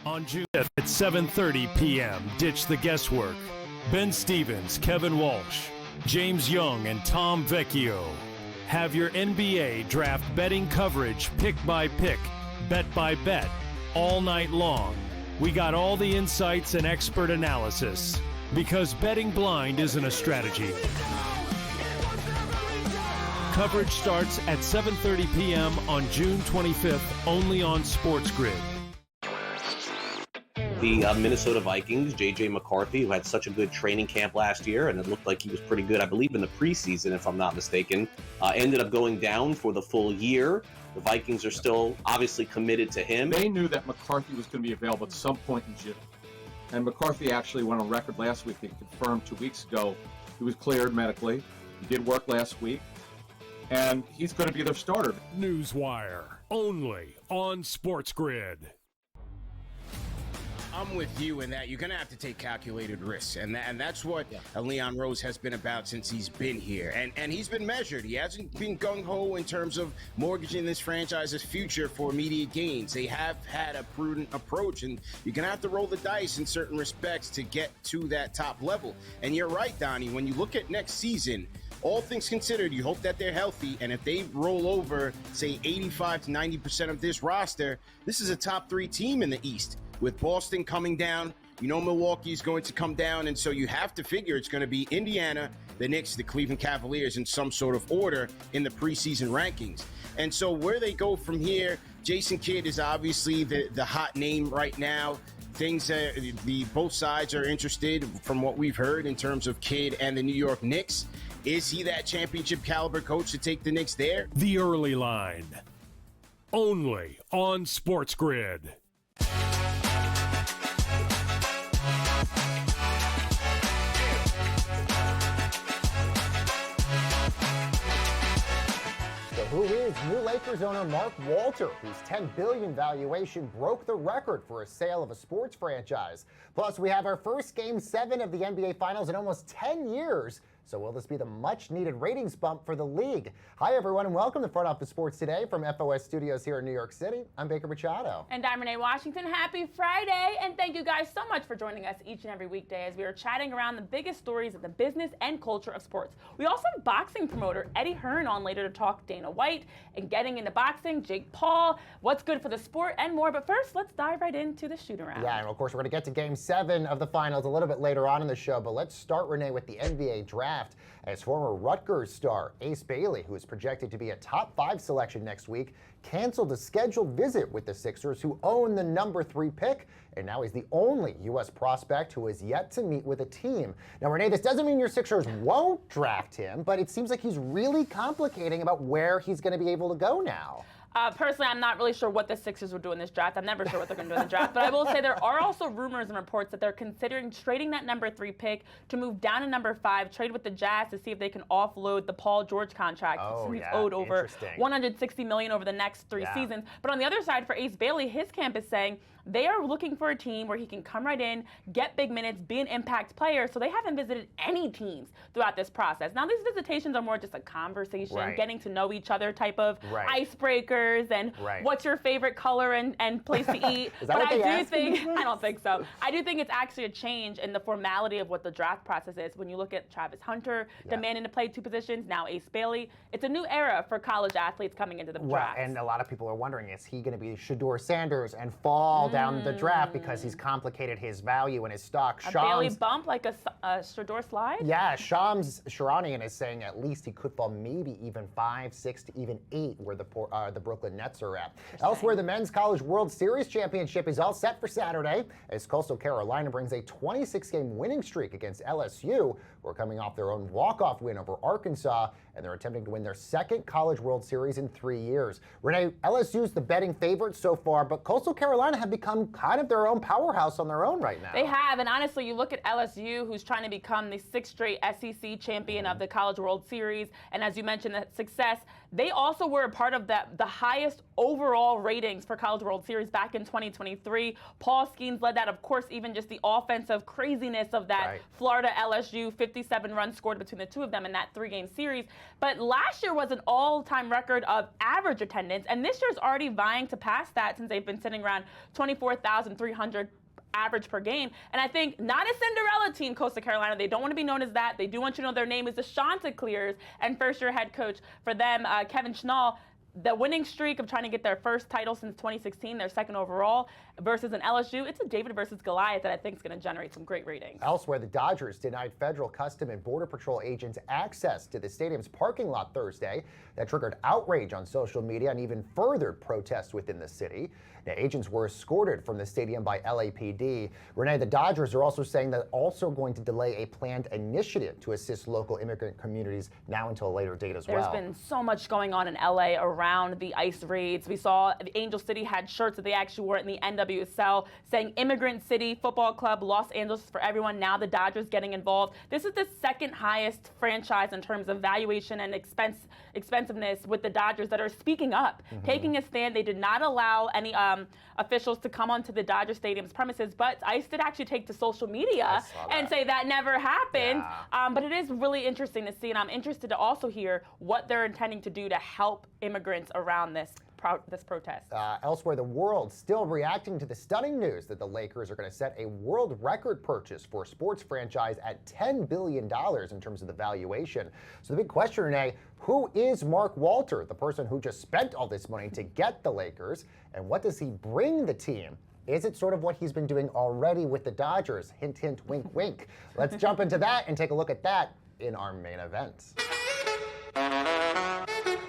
On June 5th at 7:30 p.m., ditch the guesswork. Ben Stevens, Kevin Walsh, James Young, and Tom Vecchio have your NBA draft betting coverage pick by pick, bet by bet, all night long. We got all the insights and expert analysis because betting blind isn't a strategy. Coverage starts at 7:30 p.m. on June 25th, only on SportsGrid. The Minnesota Vikings, J.J. McCarthy, who had such a good training camp last year, and it looked like he was pretty good, I believe, in the preseason, if I'm not mistaken, ended up going down for the full year. The Vikings are still obviously committed to him. They knew that McCarthy was going to be available at some point in June. And McCarthy actually went on record last week. They confirmed 2 weeks ago he was cleared medically. He did work last week. And he's going to be their starter. Newswire, only on SportsGrid. I'm with you in that you're going to have to take calculated risks. And that's what Leon Rose has been about since he's been here. And he's been measured. He hasn't been gung-ho in terms of mortgaging this franchise's future for immediate gains. They have had a prudent approach, and you're going to have to roll the dice in certain respects to get to that top level. And you're right, Donnie, when you look at next season, all things considered, you hope that they're healthy, and if they roll over, say, 85 to 90% of this roster, this is a top 3 team in the East. With Boston coming down, you know Milwaukee is going to come down, and so you have to figure it's going to be Indiana, the Knicks, the Cleveland Cavaliers in some sort of order in the preseason rankings. And so where they go from here, Jason Kidd is obviously the hot name right now. Things that both sides are interested from what we've heard in terms of Kidd and the New York Knicks. Is he that championship caliber coach to take the Knicks there? The Early Line, only on SportsGrid. Who is new Lakers owner Mark Walter, whose $10 billion valuation broke the record for a sale of a sports franchise. Plus, we have our first Game 7 of the NBA Finals in almost 10 years. So will this be the much-needed ratings bump for the league? Hi, everyone, and welcome to Front Office Sports Today from FOS Studios here in New York City. I'm Baker Machado. And I'm Renee Washington. Happy Friday, and thank you guys so much for joining us each and every weekday as we are chatting around the biggest stories of the business and culture of sports. We also have boxing promoter Eddie Hearn on later to talk Dana White and getting into boxing, Jake Paul, what's good for the sport, and more. But first, let's dive right into the shoot-around. Yeah, and of course, we're going to get to Game 7 of the Finals a little bit later on in the show, but let's start, Renee, with the NBA draft. As former Rutgers star Ace Bailey, who is projected to be a top 5 selection next week, canceled a scheduled visit with the Sixers, who own the number 3 pick, and now he's the only U.S. prospect who has yet to meet with a team. Now, Renee, this doesn't mean your Sixers won't draft him, but it seems like he's really complicating about where he's going to be able to go now. Personally, I'm not really sure what the Sixers will do in this draft. I'm never sure what they're going to do in the draft. But I will say there are also rumors and reports that they're considering trading that number 3 pick to move down to number 5, trade with the Jazz to see if they can offload the Paul George contract. Oh, he's yeah. owed over $160 million over the next 3 seasons. But on the other side, for Ace Bailey, his camp is saying they are looking for a team where he can come right in, get big minutes, be an impact player. So they haven't visited any teams throughout this process. Now, these visitations are more just a conversation, getting to know each other type of icebreakers and what's your favorite color and place to eat. Is that but what they I do ask? think, I don't think so. I do think it's actually a change in the formality of what the draft process is. When you look at Travis Hunter demanding to play 2 positions, now Ace Bailey, it's a new era for college athletes coming into the draft. And a lot of people are wondering, is he going to be Shedeur Sanders and fall down the draft because he's complicated his value and his stock? A Bailey bump like a Shedeur slide? Yeah, Shams Charanian is saying at least he could fall maybe even 5, 6 to even 8 where the Brooklyn Nets are at. Elsewhere, the Men's College World Series Championship is all set for Saturday as Coastal Carolina brings a 26-game winning streak against LSU, who are coming off their own walk-off win over Arkansas, and they're attempting to win their 2nd College World Series in 3 years. Renee, LSU's the betting favorite so far, but Coastal Carolina have become kind of their own powerhouse on their own right now. They have, and honestly, you look at LSU, who's trying to become the 6th straight SEC champion of the College World Series, and as you mentioned, that success, they also were a part of the highest overall ratings for College World Series back in 2023. Paul Skeens led that, of course, even just the offensive craziness of that Florida LSU 57 runs scored between the two of them in that 3-game series. But last year was an all-time record of average attendance, and this year's already vying to pass that since they've been sitting around 24,300 average per game. And I think not a Cinderella team, Coastal Carolina. They don't want to be known as that. They do want you to know their name is the Chanticleers, and first-year head coach for them, Kevin Schnall. The winning streak of trying to get their first title since 2016, their second overall, versus an LSU, it's a David versus Goliath that I think is going to generate some great ratings. Elsewhere, the Dodgers denied federal Custom and Border Patrol agents access to the stadium's parking lot Thursday. That triggered outrage on social media and even furthered protests within the city. Now, agents were escorted from the stadium by LAPD. Renee, the Dodgers are also saying they're also going to delay a planned initiative to assist local immigrant communities now until a later date as well. There's been so much going on in LA around the ICE raids. We saw the Angel City had shirts that they actually wore in the NWSL saying Immigrant City Football Club, Los Angeles for everyone. Now the Dodgers getting involved. This is the second highest franchise in terms of valuation and expensiveness with the Dodgers that are speaking up, taking a stand. They did not allow any officials to come onto the Dodger Stadium's premises, but ICE did actually take to social media and say that never happened. But it is really interesting to see, and I'm interested to also hear what they're intending to do to help immigrants around this protest. Elsewhere, the world still reacting to the stunning news that the Lakers are going to set a world record purchase for a sports franchise at $10 billion in terms of the valuation. So the big question, Renee, who is Mark Walter, the person who just spent all this money to get the Lakers, and what does he bring the team? Is it sort of what he's been doing already with the Dodgers? Hint, hint, wink, wink. Let's jump into that and take a look at that in our main event.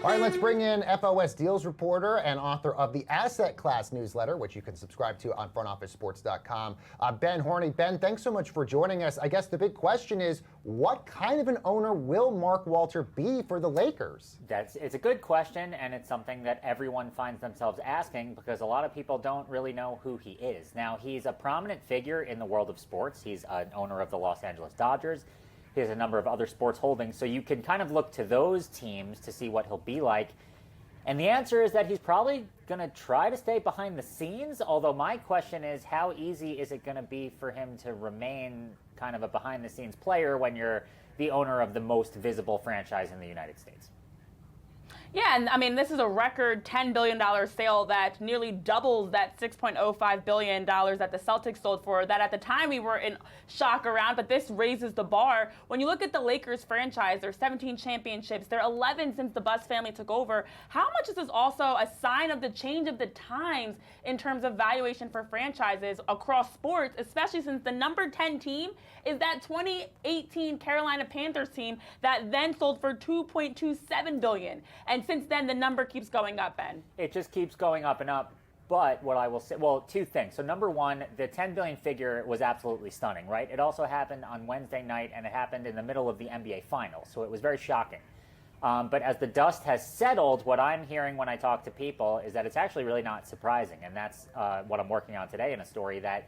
All right, let's bring in FOS Deals reporter and author of the Asset Class newsletter, which you can subscribe to on frontofficesports.com, Ben Horney. Ben, thanks so much for joining us. I guess the big question is, what kind of an owner will Mark Walter be for the Lakers? It's a good question, and it's something that everyone finds themselves asking because a lot of people don't really know who he is. Now, he's a prominent figure in the world of sports. He's an owner of the Los Angeles Dodgers. He has a number of other sports holdings, so you can kind of look to those teams to see what he'll be like. And the answer is that he's probably going to try to stay behind the scenes, although my question is, how easy is it going to be for him to remain kind of a behind-the-scenes player when you're the owner of the most visible franchise in the United States? Yeah, and I mean, this is a record $10 billion sale that nearly doubles that $6.05 billion that the Celtics sold for, that at the time we were in shock around, but this raises the bar. When you look at the Lakers franchise, there's 17 championships, there are 11 since the Buss family took over. How much is this also a sign of the change of the times in terms of valuation for franchises across sports, especially since the number 10 team is that 2018 Carolina Panthers team that then sold for $2.27 billion. And since then, the number keeps going up, Ben. It just keeps going up and up. But what I will say, well, two things. So number one, the 10 billion figure was absolutely stunning, right? It also happened on Wednesday night, and it happened in the middle of the NBA Finals. So it was very shocking. But as the dust has settled, what I'm hearing when I talk to people is that it's actually really not surprising. And that's what I'm working on today in a story that,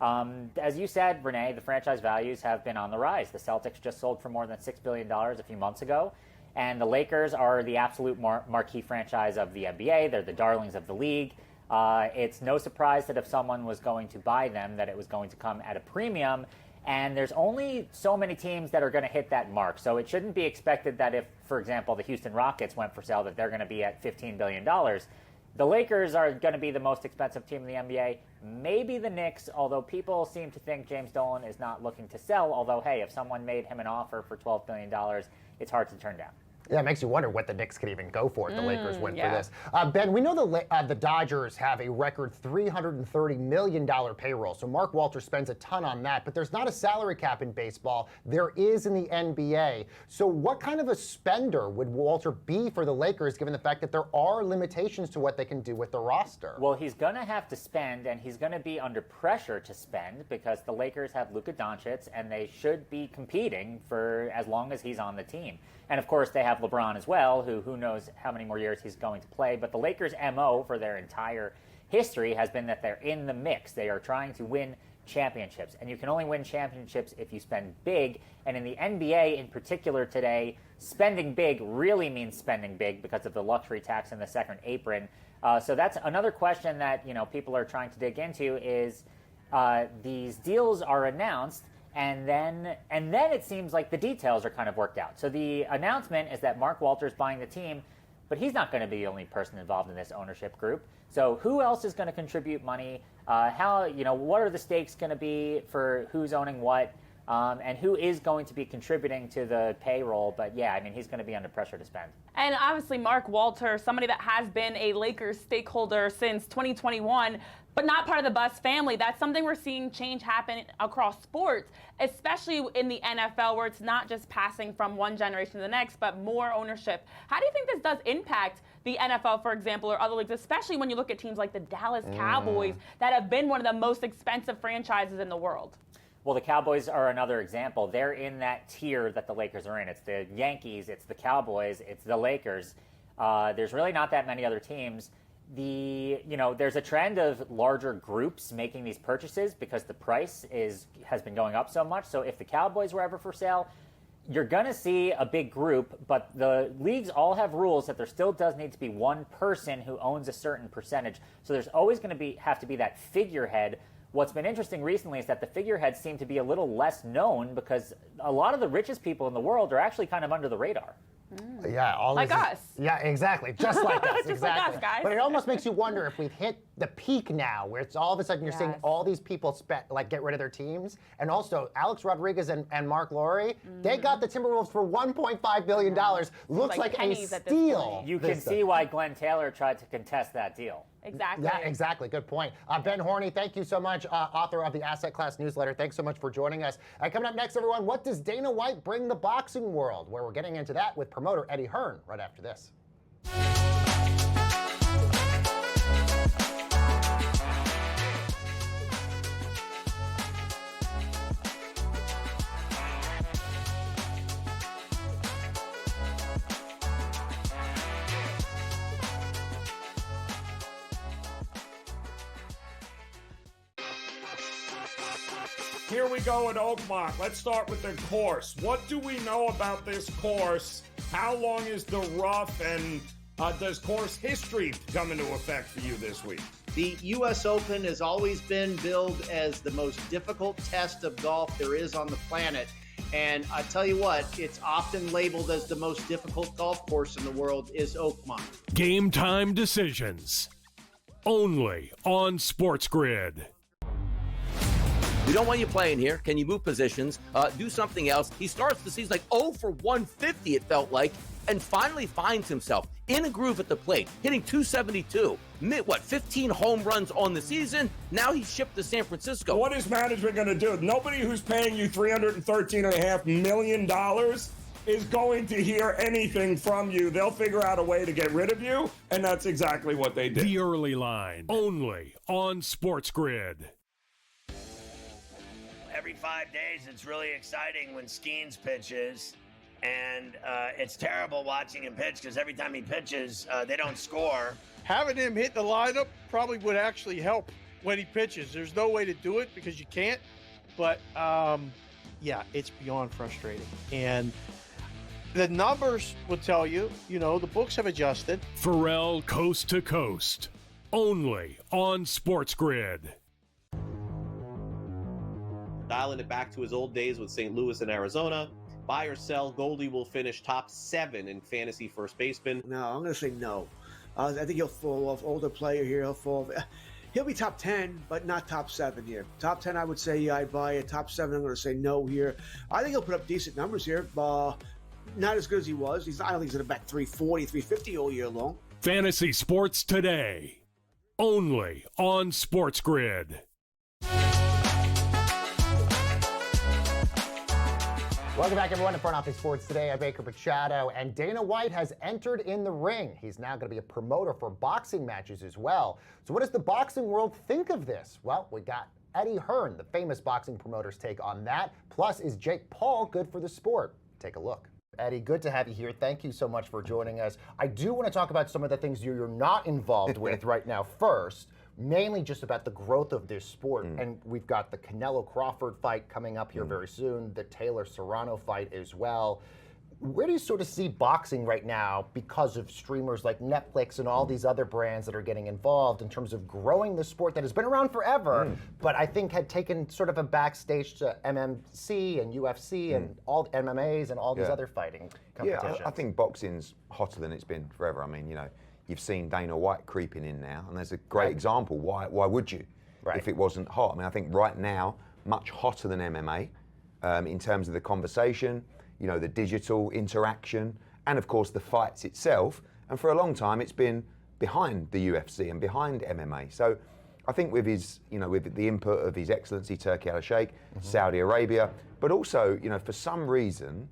as you said, Renee, the franchise values have been on the rise. The Celtics just sold for more than $6 billion a few months ago. And the Lakers are the absolute marquee franchise of the NBA. They're the darlings of the league. It's no surprise that if someone was going to buy them, that it was going to come at a premium. And there's only so many teams that are going to hit that mark. So it shouldn't be expected that if, for example, the Houston Rockets went for sale, that they're going to be at $15 billion. The Lakers are going to be the most expensive team in the NBA. Maybe the Knicks, although people seem to think James Dolan is not looking to sell. Although, hey, if someone made him an offer for $12 billion, it's hard to turn down. Yeah, it makes you wonder what the Knicks could even go for if the Lakers win for this. Ben, we know the Dodgers have a record $330 million payroll, so Mark Walter spends a ton on that, but there's not a salary cap in baseball. There is in the NBA. So what kind of a spender would Walter be for the Lakers, given the fact that there are limitations to what they can do with the roster? Well, he's going to have to spend, and he's going to be under pressure to spend because the Lakers have Luka Doncic, and they should be competing for as long as he's on the team. And, of course, they have LeBron as well, who knows how many more years he's going to play. But the Lakers' MO for their entire history has been that they're in the mix. They are trying to win championships. And you can only win championships if you spend big. And in the NBA in particular today, spending big really means spending big because of the luxury tax and the second apron. So that's another question that people are trying to dig into is these deals are announced, and then it seems like the details are kind of worked out. So the announcement is that Mark Walter's buying the team, but he's not going to be the only person involved in this ownership group. So who else is going to contribute money? What are the stakes going to be for who's owning what? And who is going to be contributing to the payroll. But yeah, I mean, he's going to be under pressure to spend. And obviously, Mark Walter, somebody that has been a Lakers stakeholder since 2021, but not part of the Buss family. That's something we're seeing change happen across sports, especially in the NFL, where it's not just passing from one generation to the next, but more ownership. How do you think this does impact the NFL, for example, or other leagues, especially when you look at teams like the Dallas Cowboys that have been one of the most expensive franchises in the world? Well, the Cowboys are another example. They're in that tier that the Lakers are in. It's the Yankees, it's the Cowboys, it's the Lakers. There's really not that many other teams. There's a trend of larger groups making these purchases because the price has been going up so much. So if the Cowboys were ever for sale, you're going to see a big group, but the leagues all have rules that there still does need to be one person who owns a certain percentage. So there's always going to have to be that figurehead. What's been interesting recently is that the figureheads seem to be a little less known because a lot of the richest people in the world are actually kind of under the radar. Yeah, like us. Yeah, exactly. Just like us. Just exactly. like us, guys. But it almost makes you wonder if we've hit the peak now, where it's all of a sudden you're seeing all these people get rid of their teams. And also, Alex Rodriguez and Mark Lowry, they got the Timberwolves for $1.5 billion. Looks like a steal. You can see why Glenn Taylor tried to contest that deal. Exactly. Yeah, exactly. Good point. Ben Horney, thank you so much, author of the Asset Class newsletter. Thanks so much for joining us. Coming up next, everyone, what does Dana White bring the boxing world? Where we're getting into that with promoter Eddie Hearn right after this. Here we go at Oakmont. Let's start with the course. What do we know about this course? How long is the rough, and does course history come into effect for you this week? The U.S. Open has always been billed as the most difficult test of golf there is on the planet. And I tell you what, it's often labeled as the most difficult golf course in the world is Oakmont. Game time decisions. Only on SportsGrid. We don't want you playing here. Can you move positions? Do something else. He starts the season like 0 for 150, it felt like, and finally finds himself in a groove at the plate, hitting 272. 15 home runs on the season? Now he's shipped to San Francisco. What is management going to do? Nobody who's paying you $313.5 million is going to hear anything from you. They'll figure out a way to get rid of you, and that's exactly what they did. The Early Line, only on SportsGrid. Every 5 days, it's really exciting when Skeens pitches, and it's terrible watching him pitch because every time he pitches, they don't score. Having him hit the lineup probably would actually help when he pitches. There's no way to do it because you can't, but yeah, it's beyond frustrating. And the numbers will tell you, the books have adjusted. Pharrell Coast to Coast, only on SportsGrid. Dialing it back to his old days with St. Louis and Arizona. Buy or sell, Goldie will finish top 7 in fantasy first baseman. No, I'm going to say no. I think he'll fall off. Older player here, he'll be top 10, but not top 7 here. Top 10, I would say, yeah, I'd buy it. Top 7, I'm going to say no here. I think he'll put up decent numbers here. Not as good as he was. I don't think he's going to bat 340, 350 all year long. Fantasy Sports Today, only on SportsGrid. Welcome back, everyone, to Front Office Sports Today. I'm Baker Machado, and Dana White has entered in the ring. He's now going to be a promoter for boxing matches as well. So what does the boxing world think of this? Well, we got Eddie Hearn, the famous boxing promoter's take on that. Plus, is Jake Paul good for the sport? Take a look. Eddie, good to have you here. Thank you so much for joining us. I do want to talk about some of the things you're not involved with right now. First, mainly just about the growth of this sport. And we've got the Canelo Crawford fight coming up here very soon, the Taylor Serrano fight as well. Where do you sort of see boxing right now because of streamers like Netflix and all these other brands that are getting involved in terms of growing the sport that has been around forever, but I think had taken sort of a backstage to MMC and UFC and all MMAs and all these other fighting competitions? Yeah, I think boxing's hotter than it's been forever. I mean, you've seen Dana White creeping in now, and there's a great example. Why would you if it wasn't hot? I mean, I think right now, much hotter than MMA in terms of the conversation, the digital interaction, and of course the fights itself. And for a long time, it's been behind the UFC and behind MMA. So I think with his, with the input of His Excellency Turki Al-Sheikh, Saudi Arabia, but also, for some reason,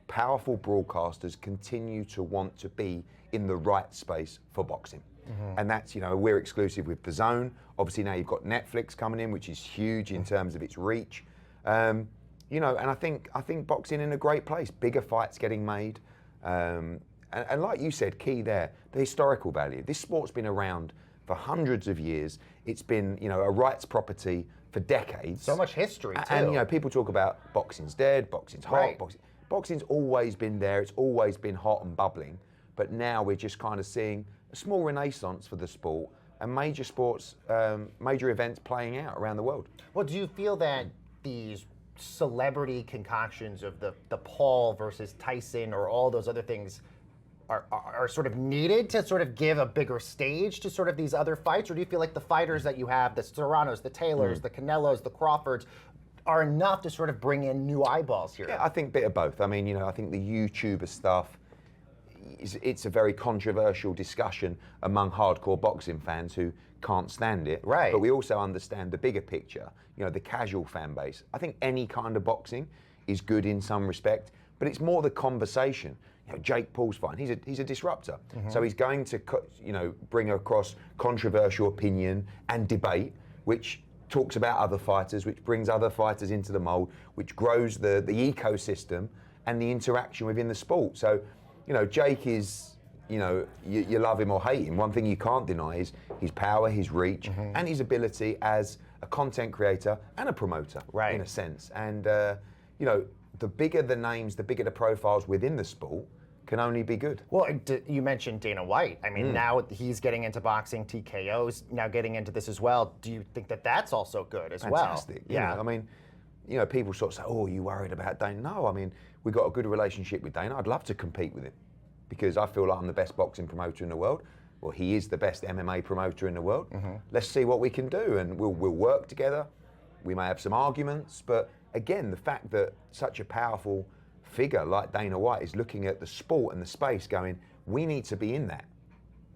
powerful broadcasters continue to want to be in the right space for boxing. And that's, we're exclusive with DAZN. Obviously now you've got Netflix coming in, which is huge in terms of its reach. And I think boxing in a great place. Bigger fights getting made. And like you said, key there, the historical value. This sport's been around for hundreds of years. It's been, a rights property for decades. So much history, too. And, people talk about boxing's dead, boxing's hot, boxing's always been there. It's always been hot and bubbling. But now we're just kind of seeing a small renaissance for the sport and major sports, major events playing out around the world. Well, do you feel that these celebrity concoctions of the Paul versus Tyson or all those other things are sort of needed to sort of give a bigger stage to sort of these other fights? Or do you feel like the fighters that you have, the Serranos, the Taylors, the Canelos, the Crawfords, are enough to sort of bring in new eyeballs here? Yeah, I think a bit of both. I mean, I think the YouTuber stuff, it's a very controversial discussion among hardcore boxing fans who can't stand it. Right. But we also understand the bigger picture, the casual fan base. I think any kind of boxing is good in some respect, but it's more the conversation. Jake Paul's fine. He's a disruptor. So he's going to, bring across controversial opinion and debate, which talks about other fighters, which brings other fighters into the mold, which grows the ecosystem and the interaction within the sport. So, Jake is, you love him or hate him. One thing you can't deny is his power, his reach, and his ability as a content creator and a promoter, in a sense. And, the bigger the names, the bigger the profiles within the sport, can only be good. Well, you mentioned Dana White. I mean, now he's getting into boxing, TKO's now getting into this as well. Do you think that that's also good as well? Fantastic. Yeah. I mean, people sort of say, oh, are you worried about Dana? No, I mean, we've got a good relationship with Dana. I'd love to compete with him because I feel like I'm the best boxing promoter in the world. Well, he is the best MMA promoter in the world. Let's see what we can do, and we'll work together. We may have some arguments, but again, the fact that such a powerful figure like Dana White is looking at the sport and the space going, we need to be in that,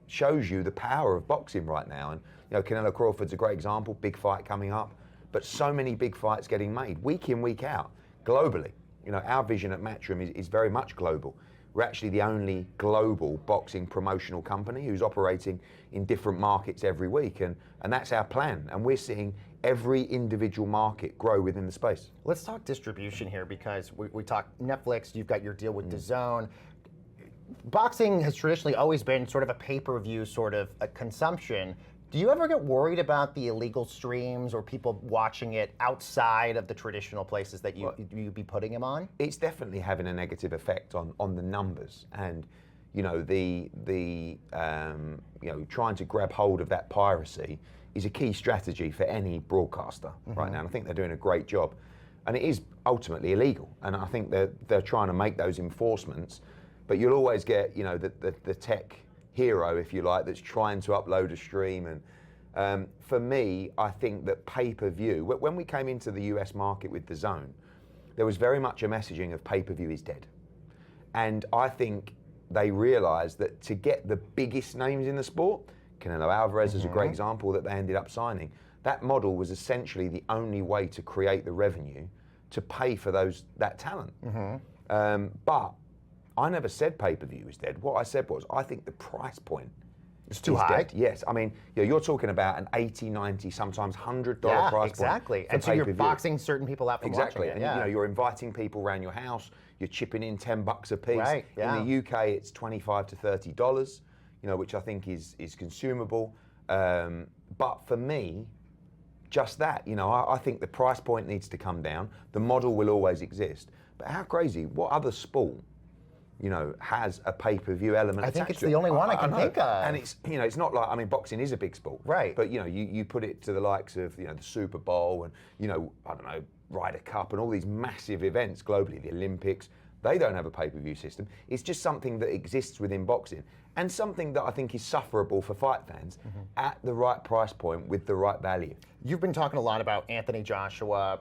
shows you the power of boxing right now. And Canelo Crawford's a great example, big fight coming up, but so many big fights getting made week in, week out, globally. Our vision at Matchroom is very much global. We're actually the only global boxing promotional company who's operating in different markets every week, and that's our plan. And we're seeing every individual market grow within the space. Let's talk distribution here, because we talk Netflix, you've got your deal with DAZN. Boxing has traditionally always been sort of a pay-per-view sort of a consumption. Do you ever get worried about the illegal streams or people watching it outside of the traditional places that you'd be putting them on? It's definitely having a negative effect on the numbers, and trying to grab hold of that piracy is a key strategy for any broadcaster right now. And I think they're doing a great job. And it is ultimately illegal. And I think they're trying to make those enforcements. But you'll always get, the tech hero, if you like, that's trying to upload a stream. And for me, I think that pay-per-view, when we came into the US market with DAZN, there was very much a messaging of pay-per-view is dead. And I think they realized that to get the biggest names in the sport, Canelo Alvarez is a great example that they ended up signing. That model was essentially the only way to create the revenue to pay for that talent. But I never said pay-per-view is dead. What I said was, I think the price point is too high. Dead. Yes, I mean, you're talking about an $80, $90, sometimes $100 price point. Exactly. And so you're boxing certain people out from watching it. And you're inviting people around your house. You're chipping in $10 a piece. Right. Yeah. In the UK, it's $25 to $30. Which I think is consumable. But for me, just that, I think the price point needs to come down. The model will always exist. But how crazy, what other sport, has a pay-per-view element I think attached it's to it? the only one I can know. think of. And it's, it's not like, boxing is a big sport. Right. But, you put it to the likes of, the Super Bowl and, I don't know, Ryder Cup and all these massive events globally, the Olympics, they don't have a pay-per-view system. It's just something that exists within boxing and something that I think is sufferable for fight fans at the right price point with the right value. You've been talking a lot about Anthony Joshua,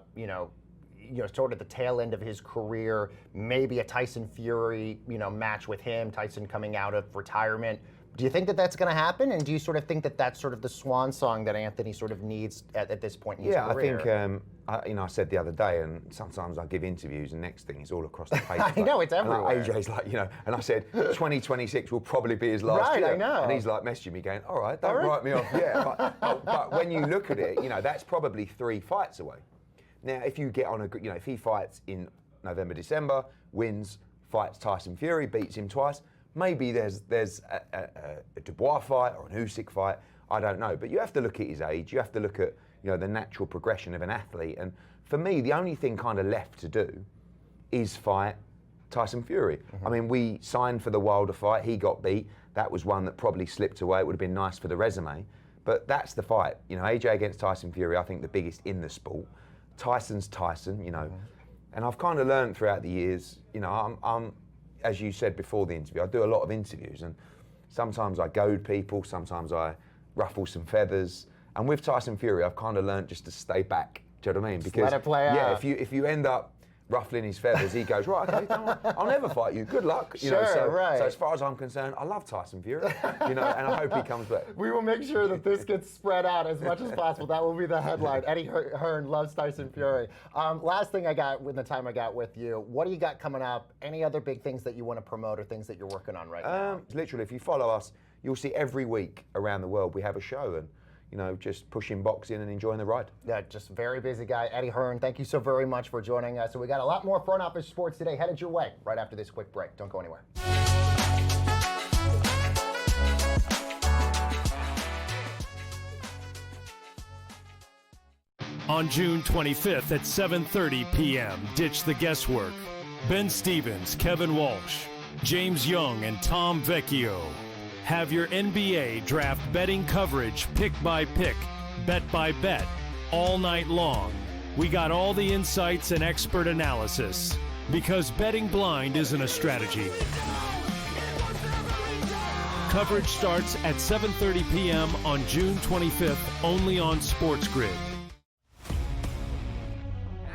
sort of the tail end of his career, maybe a Tyson Fury, match with him, Tyson coming out of retirement. Do you think that that's going to happen? And do you sort of think that that's sort of the swan song that Anthony sort of needs at this point in his career? I think, I said the other day, and sometimes I give interviews, and next thing is all across the page. I know, it's everywhere. And AJ's like, and I said, 2026 will probably be his last year. Right, I know. And he's like messaging me going, all right, don't write me off yet. But when you look at it, that's probably 3 fights away. Now, if you get on if he fights in November, December, wins, fights Tyson Fury, beats him twice, maybe there's a Dubois fight or an Usyk fight. I don't know. But you have to look at his age. You have to look at the natural progression of an athlete. And for me, the only thing kind of left to do is fight Tyson Fury. I mean, we signed for the Wilder fight. He got beat. That was one that probably slipped away. It would have been nice for the resume. But that's the fight. AJ against Tyson Fury, I think the biggest in the sport. Tyson's Tyson, And I've kind of learned throughout the years, I'm as you said before the interview, I do a lot of interviews, and sometimes I goad people, sometimes I ruffle some feathers. And with Tyson Fury, I've kind of learned just to stay back. Do you know what I mean? Because let it play out. if you end up ruffling his feathers, he goes, right, okay, I'll never fight you. Good luck. Right. So as far as I'm concerned, I love Tyson Fury, and I hope he comes back. We will make sure that this gets spread out as much as possible. That will be the headline. Eddie Hearn loves Tyson Fury. Last thing I got with the time I got with you, what do you got coming up? Any other big things that you want to promote or things that you're working on right now? Literally, if you follow us, you'll see every week around the world we have a show, and just pushing boxing and enjoying the ride. Yeah, just very busy guy. Eddie Hearn, thank you so very much for joining us. So we got a lot more front office sports today headed your way right after this quick break. Don't go anywhere. On June 25th at 7:30 p.m., ditch the guesswork. Ben Stevens, Kevin Walsh, James Young, and Tom Vecchio have your NBA draft betting coverage pick by pick, bet by bet, all night long. We got all the insights and expert analysis because betting blind isn't a strategy. Coverage starts at 7:30 p.m. on June 25th, only on SportsGrid.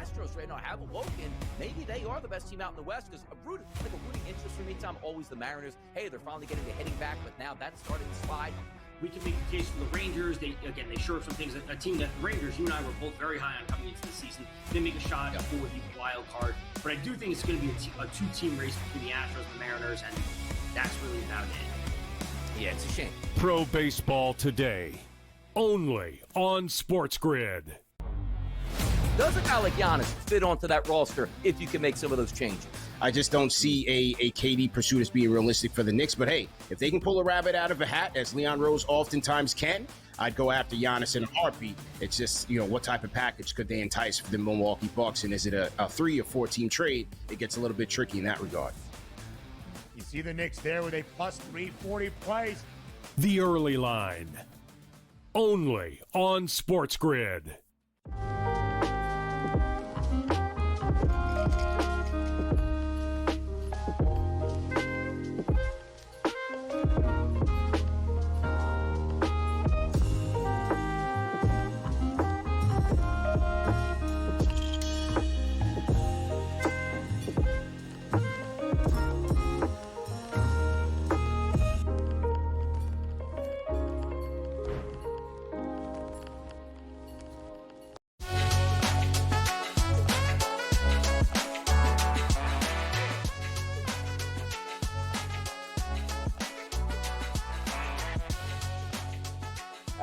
Astros right now have awoken. Maybe they are the best team out in the West because a rooting interest for me, Tom, always the Mariners. Hey, they're finally getting the hitting back, but now that's starting to slide. We can make the case for the Rangers. They shore up some things. A team that the Rangers, you and I were both very high on coming into the season. They make a shot for the wild card. But I do think it's going to be a two-team race between the Astros and the Mariners, and that's really about it. Yeah, it's a shame. Pro Baseball Today, only on SportsGrid. Does a guy like Giannis fit onto that roster if you can make some of those changes? I just don't see a KD pursuit as being realistic for the Knicks. But hey, if they can pull a rabbit out of a hat, as Leon Rose oftentimes can, I'd go after Giannis in a heartbeat. It's just, what type of package could they entice for the Milwaukee Bucks? And is it a 3 or 4 team trade? It gets a little bit tricky in that regard. You see the Knicks there with a plus 340 price. The Early Line, only on SportsGrid.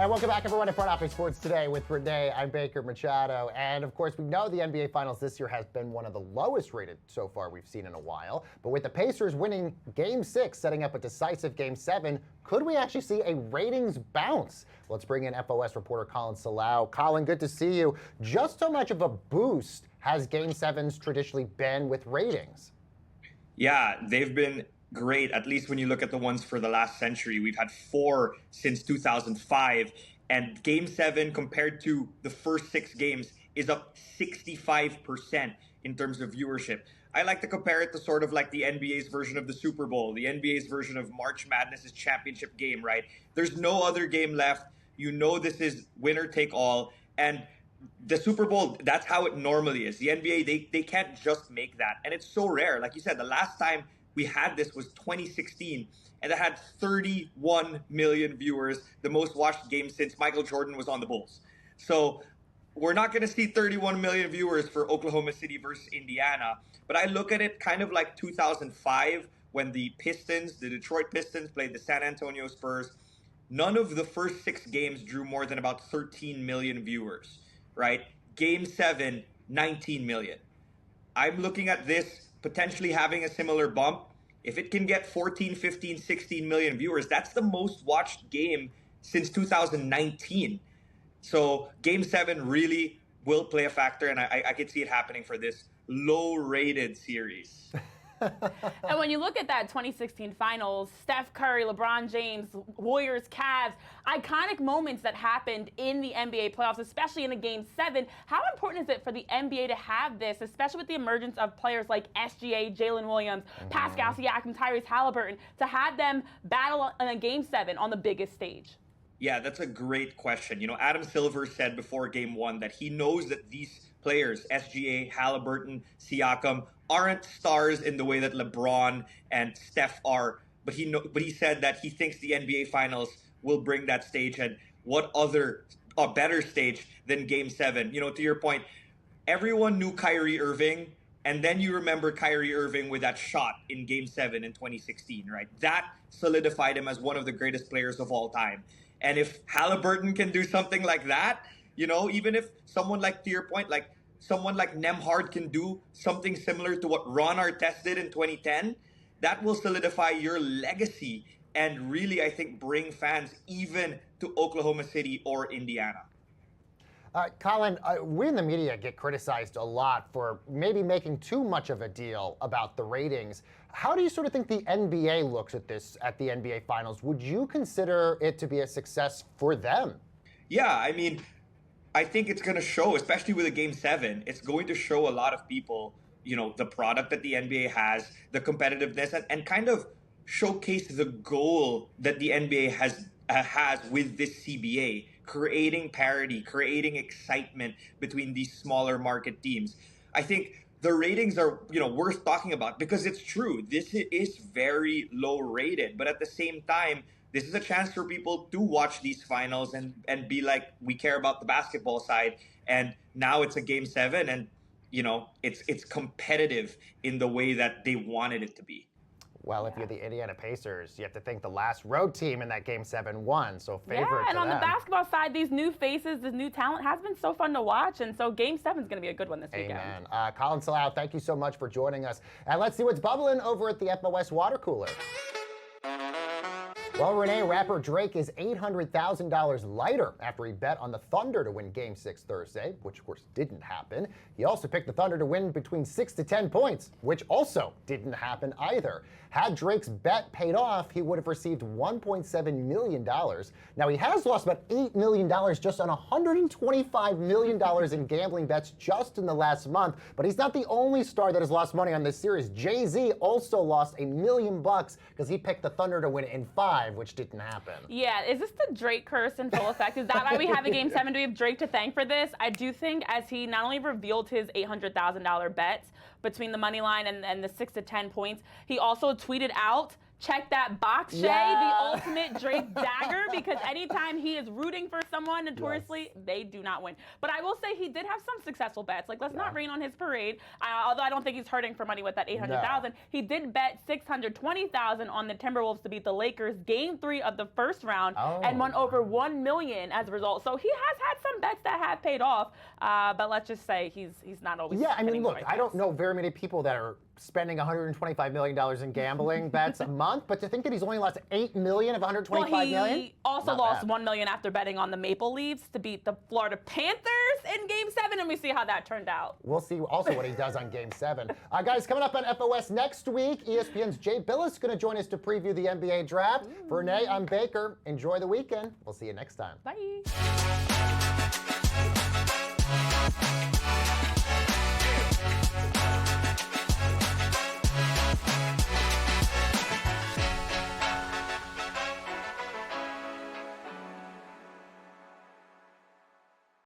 And welcome back, everyone, to Front Office Sports Today with Renee. I'm Baker Machado. And, of course, we know the NBA Finals this year has been one of the lowest rated so far we've seen in a while. But with the Pacers winning Game 6, setting up a decisive Game 7, could we actually see a ratings bounce? Let's bring in FOS reporter Colin Salau. Colin, good to see you. Just how much of a boost has Game 7s traditionally been with ratings? Yeah, they've been great, at least when you look at the ones for the last century. We've had 4 since 2005, and Game 7 compared to the first 6 games is up 65% in terms of viewership. I like to compare it to sort of like the NBA's version of the Super Bowl, the NBA's version of March Madness's championship game, right? There's no other game left. You know this is winner take all, and the Super Bowl, that's how it normally is. The NBA, they can't just make that, and it's so rare. Like you said, the last time we had this was 2016, and it had 31 million viewers, the most watched game since Michael Jordan was on the Bulls. So we're not going to see 31 million viewers for Oklahoma City versus Indiana, but I look at it kind of like 2005 when the Detroit Pistons played the San Antonio Spurs. None of the first 6 games drew more than about 13 million viewers, right? Game 7, 19 million. I'm looking at this potentially having a similar bump. If it can get 14, 15, 16 million viewers, that's the most watched game since 2019. So Game 7 really will play a factor, and I could see it happening for this low-rated series. And when you look at that 2016 finals, Steph Curry, LeBron James, Warriors, Cavs, iconic moments that happened in the NBA playoffs, especially in a Game 7. How important is it for the NBA to have this, especially with the emergence of players like SGA, Jalen Williams, Pascal Siakam, Tyrese Halliburton, to have them battle in a Game 7 on the biggest stage? Yeah, that's a great question. You know, Adam Silver said before Game 1 that he knows that these players, SGA, Halliburton, Siakam, aren't stars in the way that LeBron and Steph are, but he said that he thinks the NBA Finals will bring that stage, and what other a better stage than Game 7. You know, to your point, everyone knew Kyrie Irving, and then you remember Kyrie Irving with that shot in Game 7 in 2016, right? That solidified him as one of the greatest players of all time. And if Halliburton can do something like that, you know, even if someone like, to your point, like someone like Nembhard can do something similar to what Ron Artest did in 2010, that will solidify your legacy and really, I think, bring fans even to Oklahoma City or Indiana. Colin, we in the media get criticized a lot for maybe making too much of a deal about the ratings. How do you sort of think the NBA looks at this at the NBA Finals? Would you consider it to be a success for them? Yeah, I mean, I think it's going to show, especially with a Game 7, it's going to show a lot of people, you know, the product that the NBA has, the competitiveness, and kind of showcase the goal that the NBA has with this CBA, creating parity, creating excitement between these smaller market teams. I think the ratings are, you know, worth talking about because it's true. This is very low rated, but at the same time, this is a chance for people to watch these finals and be like, we care about the basketball side. And now it's a Game 7, and you know, it's competitive in the way that they wanted it to be. Well, if you're the Indiana Pacers, you have to think the last road team in that Game 7 won, so favorite to them. Yeah, and on the basketball side, these new faces, this new talent has been so fun to watch, and so Game 7 is going to be a good one this weekend. Amen. Colin Salau, thank you so much for joining us. And let's see what's bubbling over at the FOS water cooler. Well, Renee, rapper Drake is $800,000 lighter after he bet on the Thunder to win Game 6 Thursday, which of course didn't happen. He also picked the Thunder to win between 6 to 10 points, which also didn't happen either. Had Drake's bet paid off, he would have received $1.7 million. Now, he has lost about $8 million just on $125 million in gambling bets just in the last month, but he's not the only star that has lost money on this series. Jay-Z also lost $1 million because he picked the Thunder to win in 5, which didn't happen. Yeah, is this the Drake curse in full effect? Is that why we have a Game 7? Do we have Drake to thank for this? I do think as he not only revealed his $800,000 bets between the money line and the 6 to 10 points, he also tweeted out check that box, Shay, the ultimate Drake dagger, because anytime he is rooting for someone notoriously, they do not win. But I will say he did have some successful bets. Like, let's not rain on his parade. Although I don't think he's hurting for money with that $800,000. He did bet $620,000 on the Timberwolves to beat the Lakers Game 3 of the first round and won over $1 million as a result. So he has had some bets that have paid off. But let's just say he's not always. Yeah, I mean, look, I don't know very many people that are spending $125 million in gambling bets a month, but to think that he's only lost $8 million of $125 million? He also lost $1 million after betting on the Maple Leafs to beat the Florida Panthers in Game 7, and we see how that turned out. We'll see also what he does on Game 7. Guys, coming up on FOS next week, ESPN's Jay Billis is going to join us to preview the NBA draft. For Renee, I'm Baker. Enjoy the weekend. We'll see you next time. Bye.